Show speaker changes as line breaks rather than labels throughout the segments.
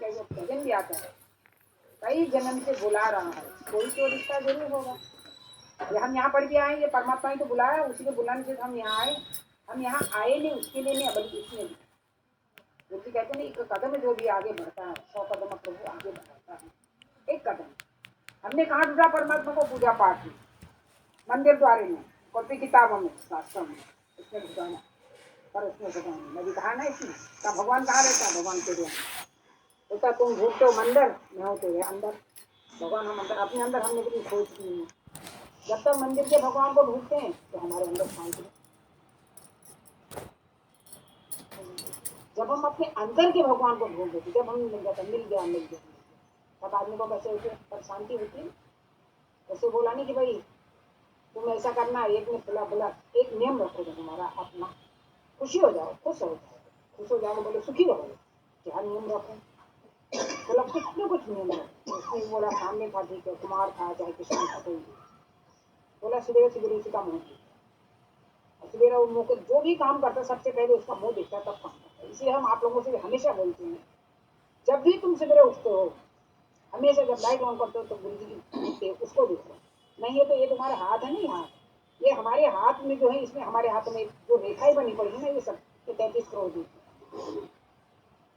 कई भजन भी आता है, कई जन्म से बुला रहा है, कोई तो रिश्ता जरूर होगा। ये हम यहाँ पढ़ के आए, ये परमात्मा ही तो बुलाया, उसी के बुलाने से हम यहाँ आए। हम यहाँ आए नहीं उसके लिए नहीं, बल्कि इसमें भी गुरु जी कहते हैं एक कदम जो भी आगे बढ़ता है 100 कदम प्रभु आगे बढ़ाता है। एक कदम हमने कहाँ ढूंढा परमात्मा को? पूजा पाठ में, मंदिर द्वारे में, कॉपी किताबों में, शास्त्रों में, इसमें ढुकाना। पर उसमें भगवान नदी कहा ना, इसमें का भगवान कहाँ रहता है? भगवान के द्वारा होता। तुम ढूंढते हो मंदिर, मैं हो तेरे अंदर। भगवान हम अंदर, अपने अंदर हमने कभी खोज नहीं है। जब तक मंदिर के भगवान को ढूंढते हैं तो हमारे अंदर शांति। जब हम अपने अंदर के भगवान को ढूंढ लेते, जब हम मिल जाता, मिल गया, तब आदमी को कैसे होती है? पर शांति होती है। ऐसे बोला नहीं कि भाई तुम ऐसा करना, एक ने बोला एक नियम रखोगे तुम्हारा अपना, खुशी हो जाओ, खुश हो जाओ, बोले सुखी रहो, क्या नियम रखो? बोला कुछ न कुछ नियम रखो। उसने बोला सामने था, ठीक है, कुमार था चाहे किसान था, कोई बोला सवेरे सवेरे उसी का मुँह, सवेरा उन लोगों को जो भी काम करता सबसे पहले उसका मुँह देखता तब काम करता। इसलिए हम आप लोगों से हमेशा बोलते हैं, जब भी तुम सवेरे उठते हो, हमेशा जब लाइट ऑन करते हो तो गुरु जी की उसको देखो। नहीं है तो ये तुम्हारे हाथ है, नहीं हाथ, ये हमारे हाथ में जो है, इसमें हमारे हाथ में जो रेखाएं बनी पड़ी है ना, ये सब 33 करोड़ दी।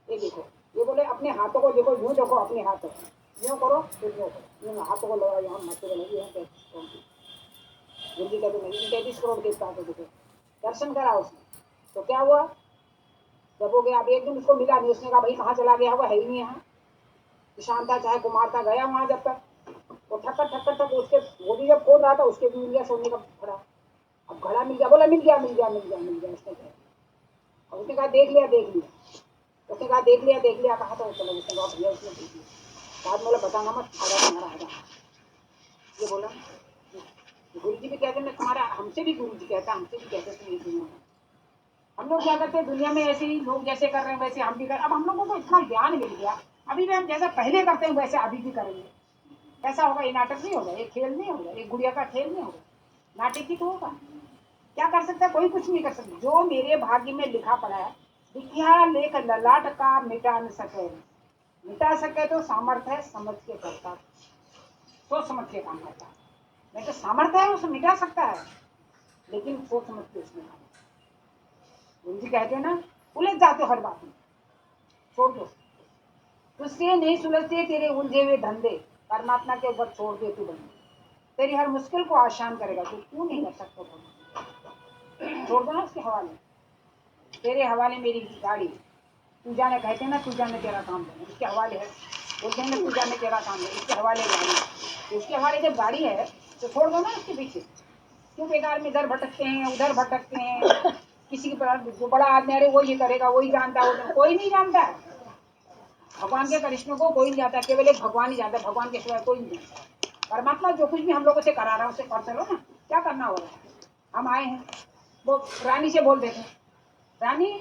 ये देखो, ये बोले अपने हाथों को देखो, यूँ देखो अपने हाथों, यूँ करो तो यूँ करो, यूँ हाथों को लगाओ, यहाँ हाथों को लगी है 33 करोड़ की। गुरु जी कहते नहीं 33 करोड़ के देखो, दर्शन करा उसने तो क्या हुआ? जब हो गया, अब एक दिन उसको मिला नहीं, उसने कहा भाई कहाँ चला गया, हुआ है ही नहीं यहाँ। किसान था चाहे कुमार था, गया वहां जब तक वो ठक्कर उसके, वो भी जब खोद रहा था उसके भी मिल गया सोने का घड़ा। अब घड़ा मिल गया, बोला मिल गया उसने कहा। और उसने कहा देख लिया, उसने कहा देख लिया, कहा था चलो, उसने कहा भैया उसने देख लिया, बाद बोला बताना मत, आधा तुम्हारा आधा। ये बोला गुरु जी भी कहते हैं तुम्हारा, हमसे भी गुरु जी कहता, हमसे भी कहते थे दुनिया में। हम लोग क्या करते हैं दुनिया में, ऐसे ही लोग जैसे कर रहे हैं वैसे हम भी कर। अब हम लोगों को इतना ज्ञान मिल गया, अभी भी हम जैसा पहले करते हैं वैसे अभी भी करेंगे। कैसा होगा? ये नाटक नहीं होगा, ये खेल नहीं होगा, ये गुड़िया का खेल नहीं होगा, नाटक ही तो होगा। क्या कर सकता है? कोई कुछ नहीं कर सकता। जो मेरे भाग्य में लिखा पड़ा है, लिखा लेख ललाट का मिटा न सके, मिटा सके तो सामर्थ्य है समझ के करता, सोच समझ के काम करता। नहीं तो सामर्थ्य है उसे मिटा सकता है, लेकिन सोच समझ के उसमें काम। गुरु जी कहते हैं ना, उलझ जाते हो हर बात में, छोड़ दो, तुझसे नहीं सुलझते तेरे उलझे हुए धंधे, परमात्मा के ऊपर छोड़ दे तू बंदे, तेरी हर मुश्किल को आसान करेगा, तू क्यों नहीं कर सकता? छोड़ दो ना उसके हवाले, तेरे हवाले मेरी गाड़ी, तू जाने, कहते ना तू जाने तेरा काम है, उसके हवाले है। बोलते हैं ना तू जाने तेरा काम है, उसके हवाले गाड़ी, तो उसके हवाले जब गाड़ी है तो छोड़ दो ना उसके पीछे। क्यों बेकार में इधर भटकते हैं उधर भटकते हैं? किसी के पास जो बड़ा आदमी, अरे वो ये करेगा, वही जानता है, कोई नहीं जानता है। भगवान के करिश्मे को कोई नहीं जानता, केवल एक भगवान ही जानता है, भगवान के सिवाय कोई नहीं जानता। परमात्मा जो कुछ भी हम लोगों से करा रहा है उसे कर चलो ना, क्या करना हो रहा है? हम आए हैं, वो रानी से बोल देते, रानी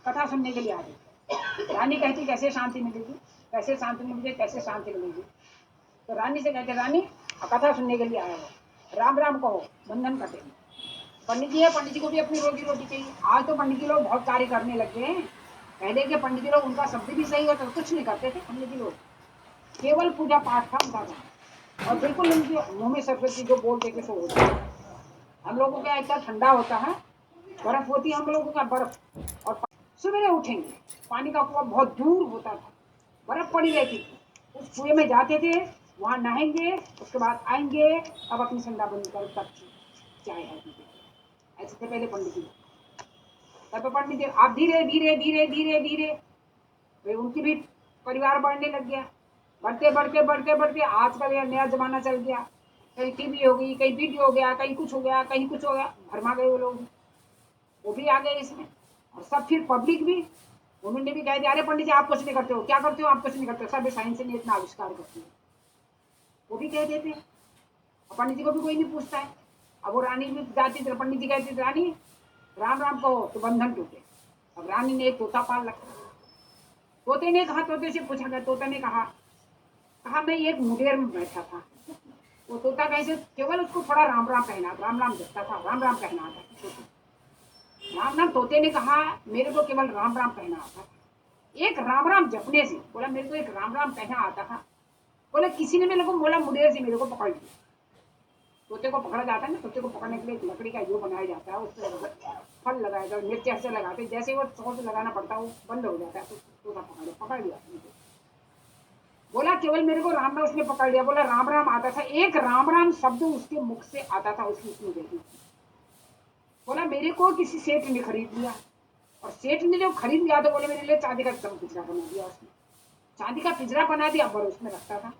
कथा सुनने के लिए आ गई। रानी कहती कैसे शांति मिलेगी, कैसे शांति मिलेगी, कैसे शांति मिलेगी? तो रानी से कहते रानी कथा सुनने के लिए आया हो, राम राम कहो, बंधन कटे। पंडित जी है, पंडित जी को भी अपनी रोजी रोटी चाहिए। आज तो पंडित जी लोग बहुत कार्य करने लग गए हैं, पहले के पंडित जी लोग उनका शब्द भी सही होता, कुछ नहीं करते थे पंडित जी लोग, केवल पूजा पाठ था उनका काम, और बिल्कुल उनके मुँह में सरस्वती जो बोलते थे सो होता। हम लोगों का इतना ठंडा होता है, बर्फ होती है हम लोगों का बर्फ, और सवेरे उठेंगे, पानी का कुआं बहुत दूर होता था, बर्फ पड़ी रहती थी, उस कुएं में जाते थे, वहां नहाएंगे, उसके बाद आएंगे, अब अपनी संदा बंद कर तब चाय है पीते। ऐसे थे पहले पंडित जी। तब पंडित जी आप धीरे धीरे धीरे धीरे धीरे वे उनकी भी परिवार बढ़ने लग गया, बढ़ते बढ़ते बढ़ते बढ़ते आजकल यह नया जमाना चल गया, कहीं टीवी हो गई, कहीं वीडियो हो गया, कहीं कुछ हो गया, कहीं कुछ हो गया, भरमा गए वो लोग, वो भी आ गए इसमें। और सब फिर पब्लिक भी, उन्होंने भी कह दिया अरे पंडित जी आप कुछ नहीं करते हो, क्या करते हो आप? कुछ नहीं करते हो, सब साइंस ने इतना आविष्कार करती है, वो भी कह देते हैं। पंडित जी को भी कोई नहीं पूछता है। अब वो रानी भी जाती थी, पंडित जी कहती थी रानी राम राम कहो तो बंधन टूटे। अब रानी ने एक तोता पाल रखा, तोते ने कहा, तोते से पूछा गया, तोता ने कहा मैं एक मुंडेर में बैठा था। वो तोता कैसे, केवल उसको थोड़ा राम राम कहना, राम राम जपता था, राम राम कहना आता, राम राम। तोते ने कहा मेरे को केवल राम राम कहना आता था, एक राम राम जपने से। बोला मेरे को एक राम राम कहना आता था। बोले किसी ने मेरे को बोला मुडेर से मेरे को पकड़ लिया। तोते को पकड़ा जाता है ना, तोते को पकड़ने के लिए एक लकड़ी का यो बनाया जाता है, उससे फल लगाया जाता है, मिर्च ऐसे लगाते हैं, जैसे वो चोट लगाना पड़ता है वो बंद हो जाता है, तो तोता पकड़ लिया। बोला केवल मेरे को राम राम उसने पकड़ लिया। बोला राम राम आता था, एक राम राम शब्द उसके मुख से आता था, उसकी उसने देखी। बोला मेरे को किसी सेठ ने खरीद लिया, और सेठ ने जो खरीद लिया तो बोले मेरे लिए चांदी का पिंजरा बना दिया उसने। चांदी का पिंजरा बना दिया, पर उसमें रखता था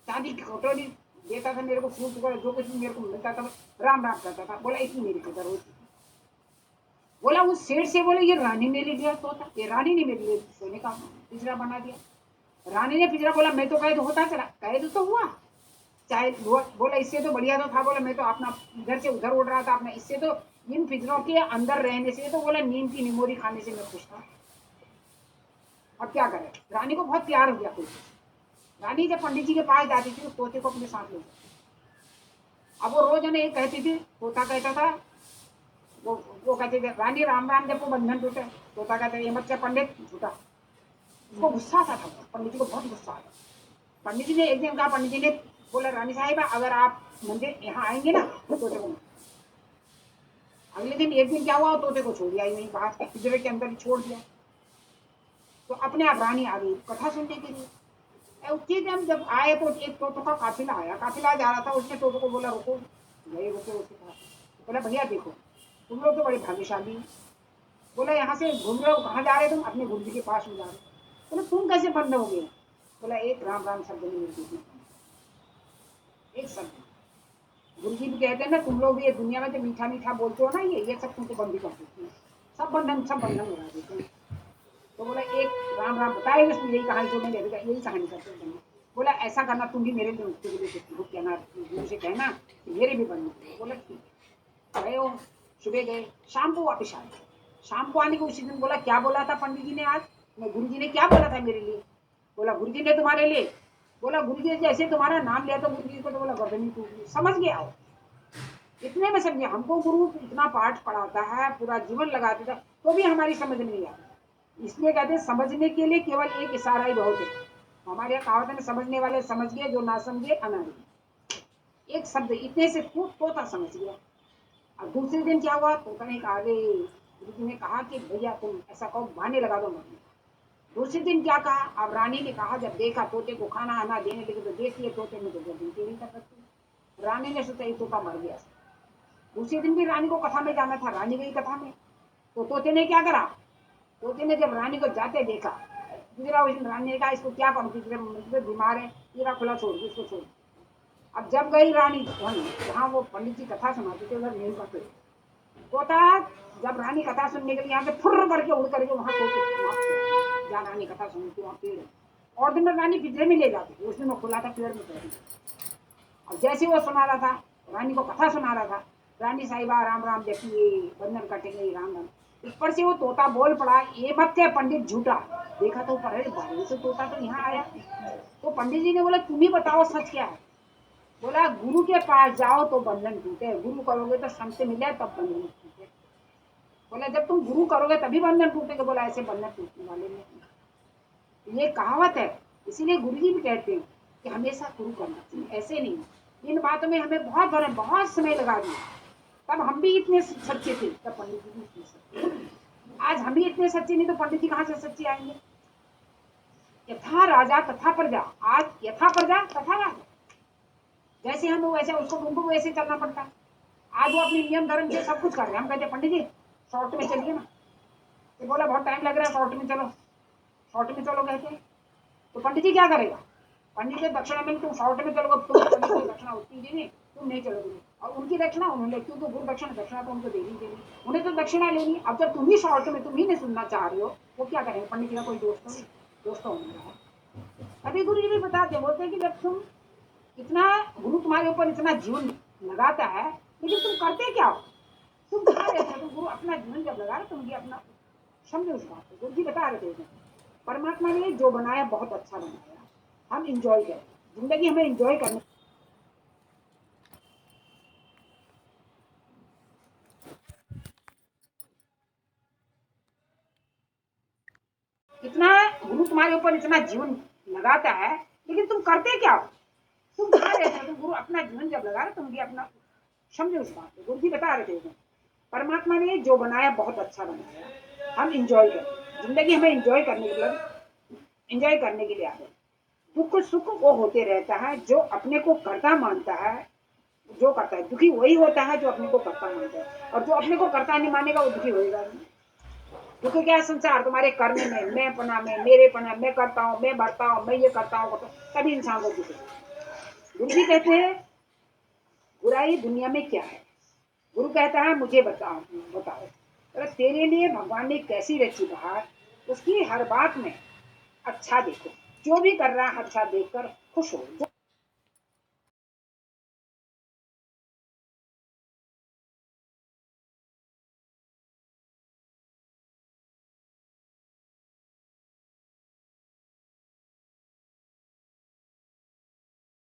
चांदी की कटोरी, देता था मेरे को फ्रूट वगैरह जो कुछ भी मेरे को मिलता था, राम राम करता था। बोला इतनी मेरी कदर होती। बोला उस शेर से बोले ये रानी ने ले लिया तोता, ये रानी ने मेरे लिए सोने का पिंजरा बना दिया। रानी ने पिंजरा, बोला मैं तो कैद होता चला, कैद तो हुआ चाहे बोला इससे तो बढ़िया तो था। बोला मैं तो अपना इधर से उधर उड़ रहा था अपना, इससे तो इन पिंजरों के अंदर रहने से तो बोला नीम की निमोरी खाने से मैं खुश था। अब क्या करे, रानी को बहुत प्यार हो गया कुछ। रानी जब पंडित जी के पास जाती थी तो तोते को अपने साथ ले जाती। अब वो रोज उन्हें कहती थी, तोता कहता था, वो कहते थे रानी राम राम जब वो बंधन टूटे, तोता कहते ये मत क्या पंडित झूठा। उसको गुस्सा था, पंडित जी को बहुत गुस्सा आया। पंडित जी ने एक दिन कहा, पंडित जी ने बोला रानी साहिबा अगर आप मंदिर यहाँ आएंगे ना तो तोते को। अगले दिन एक दिन क्या हुआ, तोते को छोड़ दिया ही नहीं, बाहर पिंजरे के अंदर ही छोड़ दिया। तो अपने आप रानी आ गई कथा सुनने के लिए। उसी दिन जब आए तो एक तोतों का काफिला आया, काफिला जा रहा था, उसने तोतों को बोला रुको, गए रुके, उसके पास बोला भैया देखो तुम लोग तो बड़े भाग्यशाली। बोला यहाँ से घूम रहे हो, कहाँ जा रहे तुम, अपने गुरु जी के पास में जा रहे हो। बोला तुम कैसे बंद हो गए। बोला एक राम राम शब्द नहीं मिलती, एक शब्द। गुरु जी भी कहते हैं ना तुम लोग भी ये दुनिया में जो मीठा मीठा बोलते हो ना, ये सब तुमको बंदी कर देती है, सब बंधन उड़ा देते हैं। तो बोला एक राम राम बताए उसने, यही कहानी जो मैंने यही कहानी करते हैं। बोला ऐसा करना तुम भी मेरे लिए कहना, गुरु से कहना मेरे भी बनना। बोला ठीक। गए हो, सुबह गए, शाम को वापिस आए। शाम को आने को उसी दिन बोला क्या बोला था पंडित जी ने आज, गुरु जी ने क्या बोला था मेरे लिए। बोला गुरु जी ने तुम्हारे लिए। बोला गुरु जी जैसे तुम्हारा नाम लिया तो गुरु जी को तो बोला गर्दनी टूट गई। समझ गया हो, इतने में समझे। हमको गुरु इतना पाठ पढ़ाता है, पूरा जीवन लगा देता, तो भी हमारी समझ नहीं आती। इसलिए कहते हैं समझने के लिए केवल एक इशारा ही बहुत है। हमारे यहाँ कहावत है समझने वाले समझ गए, जो ना समझे अनाड़ी। एक शब्द इतने से खूब तोता समझ गया। और दूसरे दिन क्या हुआ, तोता ने कहा गुरु जी ने कहा कि भैया तुम ऐसा कहो बहाने लगा दो मत। दूसरे दिन क्या कहा, अब रानी ने कहा जब देखा तोते को खाना आना देने लगे तो देख लिए तोते में तो गर्दन टेढ़ी कर सकती। रानी ने सोचा ये तोता मर गया। दूसरे दिन भी रानी को कथा में जाना था, रानी गई कथा में। तो तोते ने क्या करा, तोते ने जब रानी को जाते देखा, पिंजरा उस दिन रानी ने कहा इसको क्या करूँ, पिंजरे बीमार है, पिंजरा खुला छोड़ दो इसको छोड़। अब जब गई रानी वहीं जहाँ वो पंडित जी कथा सुनाते थे उधर नीम का पेड़, तोता जब रानी कथा सुनने के लिए यहाँ पे फुर्र करके उड़ करके वहाँ तोते जहाँ रानी कथा सुनती वहाँ पेड़ है। और दिन में रानी पिंजरे में ले जाती थी, उस दिन वो खुला था पेड़ में पेड़। और जैसे वो सुना रहा था, रानी को कथा सुना रहा था, रानी साहिबा राम राम जपिए बंधन कटेंगे राम राम। ऊपर से वो तोता बोल पड़ा ये मत क्या पंडित झूठा। देखा तो ऊपर है बाहर से तोता तो यहाँ आया। तो पंडित जी ने बोला तुम ही बताओ सच क्या है। बोला गुरु के पास जाओ तो बंधन टूटे, गुरु करोगे तो संत से मिले तब बंधन टूटे। बोला जब तुम गुरु करोगे तभी बंधन टूटेगा। बोला ऐसे बंधन टूटने वाले नहीं। ये कहावत है, इसीलिए गुरु जी भी कहते हैं कि हमेशा गुरु करना चाहिए, ऐसे नहीं। इन बातों में हमें बहुत समय लगा दिया। तब हम भी इतने सच्चे थे, तब पंडित जी भी इतने सच्चे। आज हम भी इतने सच्चे नहीं तो पंडित जी कहाँ से सच्चे आएंगे। यथा राजा तथा प्रजा, आज यथा प्रजा तथा राजा, जैसे हम वैसे उसको उनको वैसे चलना पड़ता है। आज वो अपने नियम धर्म से सब कुछ कर रहे हैं, हम कहते पंडित जी शॉर्ट में चलिए ना। तो बोला बहुत टाइम लग रहा है, शॉर्ट में चलो, शॉर्ट में चलो कहते हैं। तो पंडित जी क्या करेगा, पंडित जी दक्षिणा में तुम शॉर्ट में चलोगे, तुम दक्षिणा उतनी देनी, तुम नहीं चलोगे। और उनकी दक्षिणा उन्होंने क्यों, तो गुरु दक्षिणा तो उनको देनी देनी, उन्हें तो दक्षिणा लेनी। अब जब तुम ही शॉर्ट में तुम ही नहीं सुनना चाह रहे हो, वो क्या करेंगे, पंडित जी का कोई दोस्त तो होने रहा। अभी गुरु जी भी बताते बोलते हैं कि जब तुम इतना गुरु तुम्हारे ऊपर इतना जीवन लगाता है, लेकिन तुम करते क्या हो, तुम कहाँ रहते हो। तो गुरु अपना जीवन जब लगा रहे तुम भी अपना समझो उस बात को। गुरु जी बता रहे थे परमात्मा ने जो बनाया बहुत अच्छा बनाया, हम इंजॉय करें, जिंदगी हमें इंजॉय करनी। इतना तुम्हारे ऊपर इतना जीवन लगाता है, लेकिन तुम करते क्या हो? तुम कहाँ रहते हो? तुम गुरु अपना जीवन जब लगा रहे, तुम भी अपना समझो इस बात को। गुरु जी बता रहे थे, परमात्मा ने जो बनाया बहुत अच्छा बनाया, हम इंजॉय करें। जिंदगी हमें इंजॉय करने के लिए, इंजॉय करने के लिए आते हैं। दुख सुख वो होते रहता है जो अपने को कर्ता मानता है। जो करता है दुखी वही होता है जो अपने को कर्ता मानता है, और जो अपने को कर्ता नहीं मानेगा वो दुखी होएगा नहीं। दुख क्या है? संसार तुम्हारे कर्म में, मैं पना में, मेरे पना, मैं करता हूँ, मैं बढ़ता हूँ, मैं ये करता हूँ, तभी इंसान को दुख है। गुरु जी कहते हैं बुराई दुनिया में क्या है? गुरु कहता है मुझे बताओ बताओ, अरे तेरे लिए भगवान ने कैसी रची बाहर, उसकी हर बात में अच्छा देखो। जो भी कर रहा है अच्छा देखकर खुश हो।